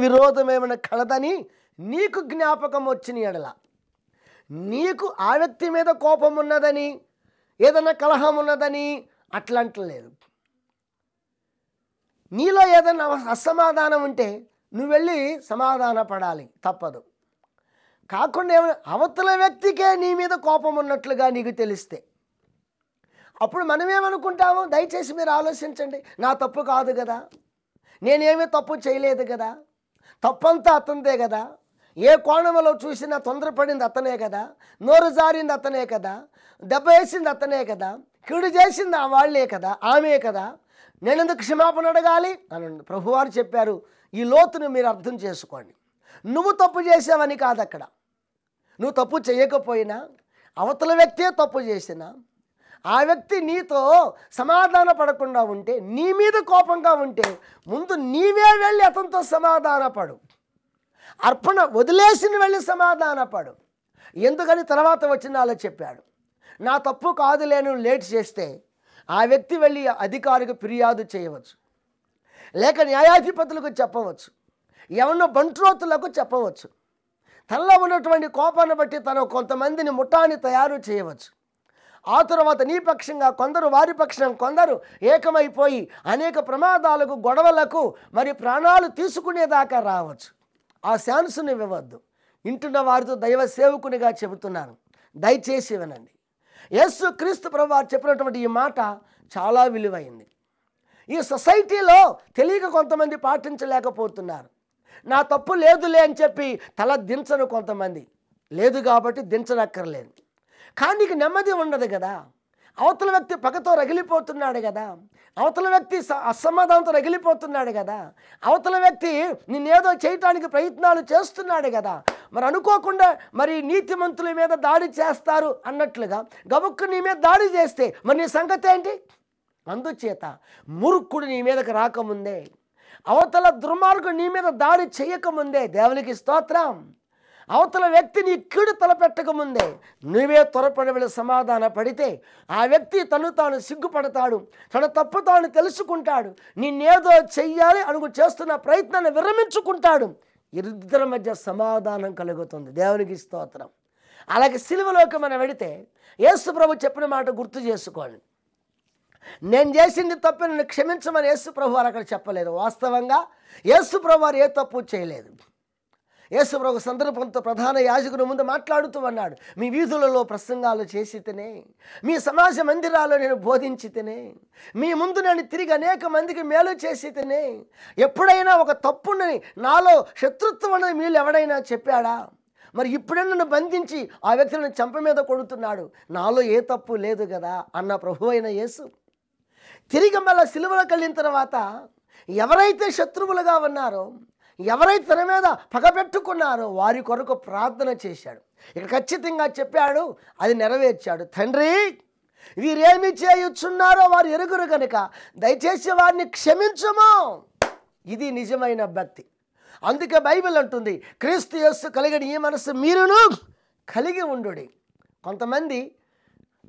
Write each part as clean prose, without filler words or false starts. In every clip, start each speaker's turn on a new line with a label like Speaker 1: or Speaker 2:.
Speaker 1: విరోధమేమైనా కలదని నీకు జ్ఞాపకం వచ్చిన ఎడల, నీకు ఆ వ్యక్తి మీద కోపం ఉన్నదని, ఏదైనా కలహం ఉన్నదని అట్లా అంటలేదు. నీలో ఏదైనా అసమాధానం ఉంటే నువ్వు వెళ్ళి సమాధాన పడాలి, తప్పదు. కాకుండా అవతల వ్యక్తికే నీ మీద కోపం ఉన్నట్లుగా నీకు తెలిస్తే అప్పుడు మనమేమనుకుంటాము? దయచేసి మీరు ఆలోచించండి. నా తప్పు కాదు కదా, నేనేమీ తప్పు చేయలేదు కదా, తప్పంతా అతనిదే కదా, ఏ కోణంలో చూసినా తొందరపడింది అతనే కదా, నోరు జారింది అతనే కదా, దెబ్బ వేసింది అతనే కదా, కీడు చేసింది ఆ వాళ్లే కదా, ఆమె కదా, నేనెందుకు క్షమాపణ అడగాలి అని ప్రభువారు చెప్పారు. ఈ లోతును మీరు అర్థం చేసుకోండి. నువ్వు తప్పు చేసావని కాదు, అక్కడ నువ్వు తప్పు చేయకపోయినా అవతల వ్యక్తే తప్పు చేసినా ఆ వ్యక్తి నీతో సమాధాన పడకుండా ఉంటే, నీ మీద కోపంగా ఉంటే ముందు నీవే వెళ్ళి అతనితో సమాధానపడు. అర్పణ వదిలేసిన వెళ్ళి సమాధానపడు. ఎందుకని తర్వాత వచనాల్లో చెప్పాడు, నా తప్పు కాదులేను లేట్ చేస్తే ఆ వ్యక్తి వెళ్ళి అధికారికి ఫిర్యాదు చేయవచ్చు, లేక న్యాయాధిపతులకు చెప్పవచ్చు, ఎవరినో బంట్రోతులకు చెప్పవచ్చు. తనలో ఉన్నటువంటి కోపాన్ని బట్టి తను కొంతమందిని ముఠాన్ని తయారు చేయవచ్చు. ఆ తర్వాత నీ పక్షంగా కొందరు, వారి పక్షం కొందరు ఏకమైపోయి అనేక ప్రమాదాలకు, గొడవలకు, మరి ప్రాణాలు తీసుకునేదాకా రావచ్చు. ఆ ఛాన్స్ని ఇవ్వవద్దు. ఇంటున్న వారితో దైవ సేవకునిగా చెబుతున్నాను, దయచేసి వినండి. యేసు క్రీస్తు ప్రభువారు చెప్పినటువంటి ఈ మాట చాలా విలువైంది. ఈ సొసైటీలో తెలియక కొంతమంది పాటించలేకపోతున్నారు. నా తప్పు లేదులే అని చెప్పి తల దించను కొంతమంది, లేదు కాబట్టి దించనక్కర్లేదు. కానీ నీకు నెమ్మది ఉండదు కదా, అవతల వ్యక్తి పగతో రగిలిపోతున్నాడు కదా, అవతల వ్యక్తి అసమాధానంతో రగిలిపోతున్నాడు కదా, అవతల వ్యక్తి నిన్నేదో చేయటానికి ప్రయత్నాలు చేస్తున్నాడు కదా, మరి అనుకోకుండా మరి నీతిమంతుల మీద దాడి చేస్తారు అన్నట్లుగా గబుక్కు నీ మీద దాడి చేస్తే మరి నీ సంగతి ఏంటి? అందుచేత మూర్ఖుడు నీ మీదకి రాకముందే, అవతల దుర్మార్గుడు నీ మీద దాడి చేయకముందే, దేవునికి స్తోత్రం, అవతల వ్యక్తి నీ కీడు తలపెట్టకముందే నువ్వే త్వరపడి వెళ్ళి సమాధాన పడితే ఆ వ్యక్తి తను తాను సిగ్గుపడతాడు, తన తప్పు తాను తెలుసుకుంటాడు, నిన్నేదో చెయ్యాలి అనుకు చేస్తున్న ప్రయత్నాన్ని విరమించుకుంటాడు. ఇద్దరి మధ్య సమాధానం కలుగుతుంది. దేవునికి స్తోత్రం. అలాగే సిలువలోకి మనం వెడితే యేసు ప్రభు చెప్పిన మాట గుర్తు చేసుకోండి. నేను చేసింది తప్పు, నన్ను క్షమించమని యేసు ప్రభు వారు అక్కడ చెప్పలేదు. వాస్తవంగా యేసు ప్రభు వారు ఏ తప్పు చేయలేదు. యేసు ప్రభు సందర్భంతో ప్రధాన యాజకుని ముందు మాట్లాడుతూ అన్నాడు, మీ వీధులలో ప్రసంగాలు చేసి తినే, మీ సమాజ మందిరాల్లో నేను బోధించి తినే, మీ ముందు నేను తిరిగి అనేక మందికి మేలు చేసి తినే, ఎప్పుడైనా ఒక తప్పుని నాలో శత్రుత్వం అనేది మీరు ఎవడైనా చెప్పాడా? మరి ఇప్పుడే నన్ను బంధించి ఆ వ్యక్తిని చెంప మీద కొడుతున్నాడు, నాలో ఏ తప్పు లేదు కదా అన్న ప్రభు అయిన యేసు తిరిగి మళ్ళీ సిలువలోకి వెళ్ళిన తర్వాత ఎవరైతే శత్రువులుగా ఉన్నారో, ఎవరైతే తన మీద పగబెట్టుకున్నారో వారి కొరకు ప్రార్థన చేశాడు. ఇక ఖచ్చితంగా చెప్పాడు, అది నెరవేర్చాడు. తండ్రి, వీరేమి చేయుచున్నారో వారు ఎరుగురు కనుక దయచేసి వారిని క్షమించుము. ఇది నిజమైన భక్తి. అందుకే బైబిల్ అంటుంది, క్రీస్తు యేసు కలిగిన ఈ మనసు మీరును కలిగి ఉండుడి. కొంతమంది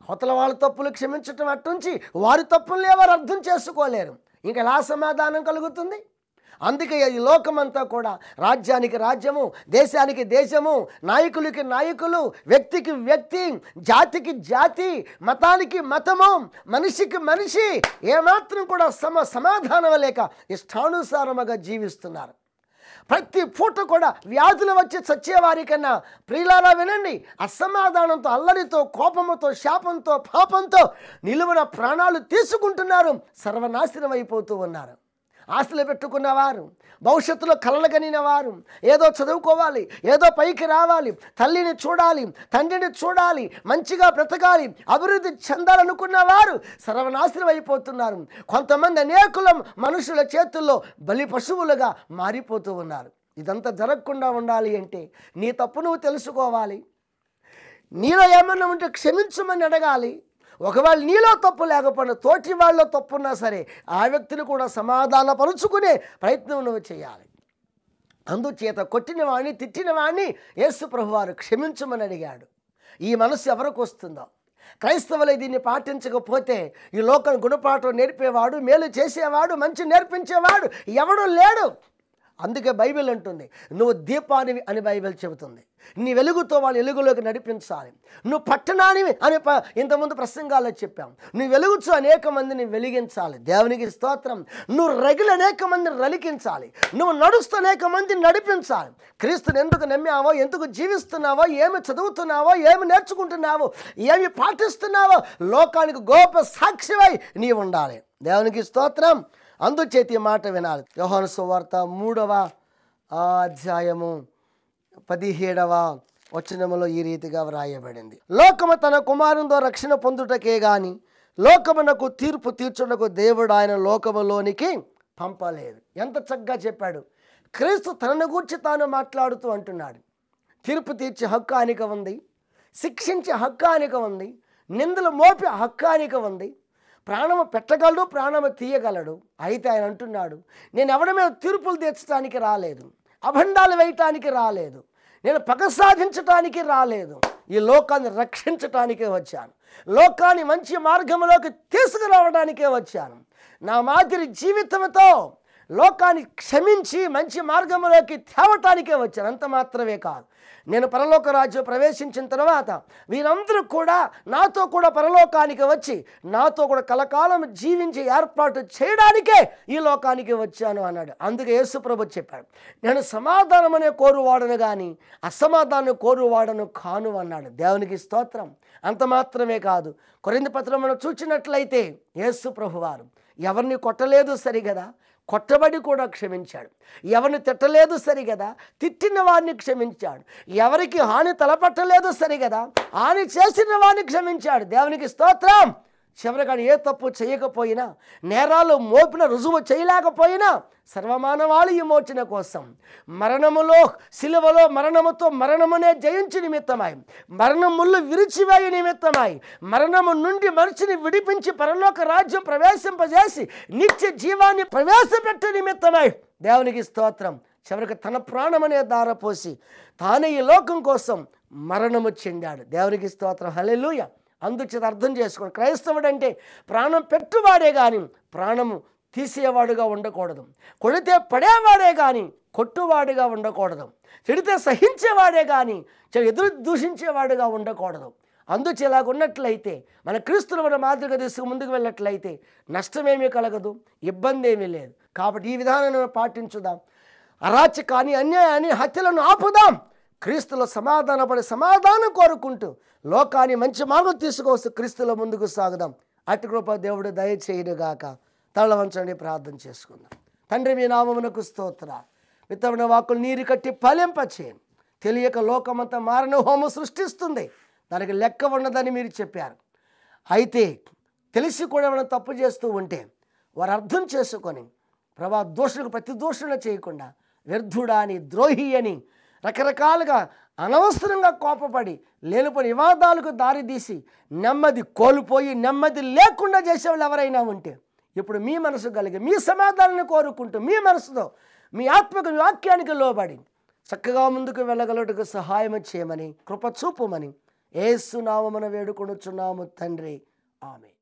Speaker 1: అవతల వాళ్ళ తప్పులు క్షమించటం అట్టుంచి వారి తప్పులే వారు అర్థం చేసుకోలేరు. ఇంకా ఎలా సమాధానం కలుగుతుంది? అందుకే ఈ లోకమంతా కూడా రాజ్యానికి రాజ్యము, దేశానికి దేశము, నాయకులకి నాయకులు, వ్యక్తికి వ్యక్తి, జాతికి జాతి, మతానికి మతము, మనిషికి మనిషి ఏమాత్రం కూడా సమాధానం లేక ఇష్టానుసారముగా జీవిస్తున్నారు. ప్రతి పూట కూడా వ్యాధులు వచ్చి చచ్చేవారి కన్నా ప్రియులారా వినండి, అసమాధానంతో, అల్లరితో, కోపముతో, శాపంతో, పాపంతో నిలువున ప్రాణాలు తీసుకుంటున్నారు, సర్వనాశనం అయిపోతూ ఉన్నారు. ఆశలు పెట్టుకున్నవారు, భవిష్యత్తులో కలలు కనిన వారు, ఏదో చదువుకోవాలి, ఏదో పైకి రావాలి, తల్లిని చూడాలి, తండ్రిని చూడాలి, మంచిగా బ్రతకాలి, అభివృద్ధి చెందాలనుకున్న వారు సర్వనాశనం అయిపోతున్నారు. కొంతమంది అనేకుల మనుషుల చేతుల్లో బలి పశువులుగా మారిపోతూ ఉన్నారు. ఇదంతా జరగకుండా ఉండాలి అంటే నీ తప్పు నువ్వు తెలుసుకోవాలి. నీలో ఏమన్నా ఉంటే క్షమించమని అడగాలి. ఒకవేళ నీలో తప్పు లేకపోయినా తోటి వాళ్ళలో తప్పున్నా సరే ఆ వ్యక్తిని కూడా సమాధానపరుచుకునే ప్రయత్నం నువ్వు చేయాలి. అందుచేత కొట్టిన వాడిని, తిట్టిన వాడిని యేసు ప్రభువారు క్షమించమని అడిగాడు. ఈ మనసు ఎవరికి వస్తుందో? క్రైస్తవులే దీన్ని పాటించకపోతే ఈ లోకం గుణపాఠం నేర్పేవాడు, మేలు చేసేవాడు, మంచి నేర్పించేవాడు ఎవడూ లేడు. అందుకే బైబిల్ అంటుంది నువ్వు దీపానివి అని బైబిల్ చెబుతుంది. నీ వెలుగుతో వాళ్ళు వెలుగులోకి నడిపించాలి. నువ్వు పట్టణానివి అని ఇంతకుముందు ప్రసంగాల్లో చెప్పాం. నువ్వు వెలుగుచు అనేక మందిని వెలిగించాలి. దేవునికి స్తోత్రం. నువ్వు రగిలి అనేక మందిని రలికించాలి. నువ్వు నడుస్తూ అనేక మందిని నడిపించాలి. క్రీస్తుని ఎందుకు నమ్మావో, ఎందుకు జీవిస్తున్నావో, ఏమి చదువుతున్నావో, ఏమి నేర్చుకుంటున్నావో, ఏమి పాటిస్తున్నావో లోకానికి గొప్ప సాక్షివై నీవు ఉండాలి. దేవునికి స్తోత్రం. అందుచేత ఈ మాట వినాలి. యోహాను సువార్త 3వ అధ్యాయము 17వ వచనములో ఈ రీతిగా వ్రాయబడింది. లోకము తన కుమారునితో రక్షణ పొందుటకే గాని లోకమునకు తీర్పు తీర్చుటకు దేవుడు ఆయన లోకములోనికి పంపలేదు. ఎంత చక్కగా చెప్పాడు. క్రీస్తు తనను గూర్చి తాను మాట్లాడుతూ అంటున్నాడు. తీర్పు తీర్చే హక్కు ఆయనకు ఉంది, శిక్షించే హక్కు ఆయనకు ఉంది, నిందలు మోపే హక్కు ఆయనకు ఉంది, ప్రాణము పెట్టగలడు, ప్రాణము తీయగలడు. అయితే ఆయన అంటున్నాడు, నేను ఎవరి మీద తీర్పులు తీర్చడానికి రాలేదు, అభండాలు వేయటానికి రాలేదు, నేను పగ సాధించటానికి రాలేదు, ఈ లోకాన్ని రక్షించటానికే వచ్చాను, లోకాన్ని మంచి మార్గంలోకి తీసుకురావడానికే వచ్చాను. నా మాదిరి జీవితంతో లోకాన్ని క్షమించి మంచి మార్గంలోకి తేవటానికే వచ్చాను. అంత మాత్రమే కాదు, నేను పరలోక రాజ్యం ప్రవేశించిన తర్వాత వీరందరూ కూడా నాతో కూడా పరలోకానికి వచ్చి నాతో కూడా కలకాలం జీవించి ఏర్పాటు చేయడానికే ఈ లోకానికి వచ్చాను అన్నాడు. అందుకే యేసు ప్రభు చెప్పాడు, నేను సమాధానమనే కోరువాడను కానీ అసమాధానం కోరువాడను కాను అన్నాడు. దేవునికి స్తోత్రం. అంత మాత్రమే కాదు, కొరింథీ పత్రం మనం చూచినట్లయితే యేసు ప్రభు వారు ఎవరిని కొట్టలేదు సరిగదా, కొట్టబడి కూడా క్షమించాడు. ఎవరిని తిట్టలేదు సరిగదా, తిట్టిన వారిని క్షమించాడు. ఎవరికి హాని తలపట్టలేదు సరిగదా, హాని చేసిన వారిని క్షమించాడు. దేవునికి స్తోత్రం. చివరిగా ఏ తప్పు చేయకపోయినా, నేరాలు మోపిన రుజువు చేయలేకపోయినా సర్వమానవాళి విమోచన కోసం మరణములో సిలువలో మరణముతో మరణమునే జయించి నిమిత్తమై, మరణం ముళ్ళు విరిచివేయ నిమిత్తమై, మరణము నుండి మనిషిని విడిపించి పరలోక రాజ్యం ప్రవేశింపజేసి నిత్య జీవాన్ని ప్రవేశపెట్టే నిమిత్తమై దేవునికి స్తోత్రం. చివరికి తన ప్రాణమనే దారపోసి తానే ఈ లోకం కోసం మరణము చెందాడు. దేవునికి స్తోత్రం. హల్లెలూయా. అందుచేత అర్థం చేసుకోండి, క్రైస్తవుడు అంటే ప్రాణం పెట్టువాడే కానీ ప్రాణము తీసేవాడుగా ఉండకూడదు. కొడితే పడేవాడే కానీ కొట్టువాడుగా ఉండకూడదు. చెడితే సహించేవాడే కానీ ఎదురు దూషించేవాడుగా ఉండకూడదు. అందుచేలాగా ఉన్నట్లయితే మన క్రీస్తును మన మాదిరిగా తీసుకు ముందుకు వెళ్ళినట్లయితే నష్టమేమీ కలగదు, ఇబ్బంది ఏమీ లేదు. కాబట్టి ఈ విధానాన్ని పాటించుదాం. అరాచకాన్ని, అన్యాయాన్ని, హత్యలను ఆపుదాం. క్రీస్తులో సమాధానపడి సమాధానం కోరుకుంటూ లోకాన్ని మంచి మార్గం తీసుకోవచ్చు. క్రీస్తులో ముందుకు సాగుదాం. అటు కృప దేవుడు దయచేయునుగాక. తల వంచండి, ప్రార్థన చేసుకుందాం. తండ్రి, మీ నామమునకు స్తోత్రాలు. విత్తమైన వాక్కులు నీరు కట్టి ఫలింపచేయండి. తెలియక లోకమంతా మారణ హోమం సృష్టిస్తుంది, దానికి లెక్క ఉన్నదని మీరు చెప్పారు. అయితే తెలిసి కూడా మనం తప్పు చేస్తూ ఉంటే వారు అర్థం చేసుకొని ప్రభా దోషులకు ప్రతి దోషణ చేయకుండా వ్యర్థుడా అని, ద్రోహి అని రకరకాలుగా అనవసరంగా కోపపడి లేనిపోని వివాదాలకు దారితీసి నెమ్మది కోల్పోయి నెమ్మది లేకుండా చేసేవాళ్ళు ఎవరైనా ఉంటే ఇప్పుడు మీ మనసు కలిగి మీ సమాధానాన్ని కోరుకుంటూ మీ మనసుతో మీ ఆత్మకు వాక్యానికి లోబడి చక్కగా ముందుకు వెళ్ళగలటకు సహాయం చేయమని, కృప చూపుమని యేసు నామమున వేడుకొనుచున్నాము తండ్రి. ఆమేన్.